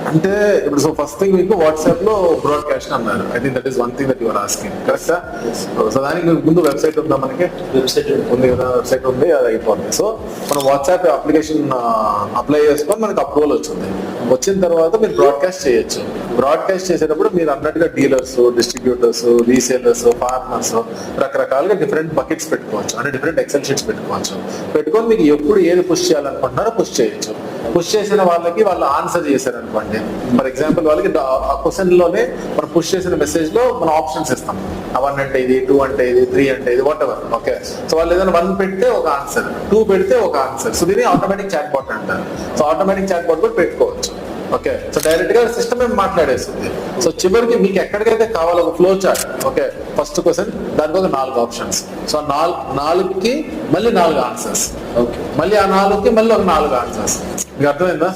అంటే ఇప్పుడు so first thing మీకు వాట్సాప్ లో బ్రాడ్కాస్ట్ అన్నారు. I think that is one thing that your asking, కరెక్టా? సో దానికి మీకు ముందు వెబ్సైట్ ఉందా? మనకి వెబ్సైట్ ఉంది కదా, వెబ్సైట్ ఉంది, అది అయిపోతుంది. సో మనం వాట్సాప్ అప్లికేషన్ అప్లై చేసుకొని మనకి అప్రూవల్ వచ్చింది. వచ్చిన తర్వాత మీరు బ్రాడ్కాస్ట్ చేయొచ్చు. బ్రాడ్కాస్ట్ చేసేటప్పుడు మీరు అన్నట్టుగా డీలర్స్, డిస్ట్రిబ్యూటర్స్, రీసేలర్స్, ఫార్మర్స్ రకరకాలుగా డిఫరెంట్ బకెట్స్ పెట్టుకోవచ్చు, అంటే డిఫరెంట్ ఎక్సెల్ షీట్స్ పెట్టుకోవచ్చు. పెట్టుకొని మీకు ఎప్పుడు ఏది పుష్ చేయాలనుకుంటున్నారో పుష్ చేయొచ్చు. పుష్ చేసిన వాళ్ళకి వాళ్ళు ఆన్సర్ చేశారు అనుకోండి, ఫర్ ఎగ్జాంపుల్ వాళ్ళకి ఆ క్వశ్చన్ లోనే మనం పుష్ చేసిన మెసేజ్ లో మనం ఆప్షన్స్ ఇస్తాం. 1 అంటే ఇది, 2 అంటే ఇది, 3 అంటే ఇది, వాట్ ఎవర్. ఓకే, సో వాళ్ళు ఏదైనా 1 పెడితే ఒక ఆన్సర్, 2 పెడితే ఒక ఆన్సర్. సో దీన్ని ఆటోమేటిక్ చాట్ బాట్ అంటారు. సో ఆటోమేటిక్ చాట్ బాట్ కూడా పెట్టుకోవచ్చు. ఓకే, సో డైరెక్ట్ గా సిస్టమ్ ఏం మాట్లాడేస్తుంది. సో చివరికి మీకు ఎక్కడికైతే కావాలో ఒక flow chart. Okay, first question, దానికి ఒక 4 ఆప్షన్స్. సో 4కి మళ్ళీ 4 ఆన్సర్స్. ఓకే, మళ్ళీ ఆ 4కి మళ్ళీ ఒక 4 ఆన్సర్స్. మీకు అర్థమైందా?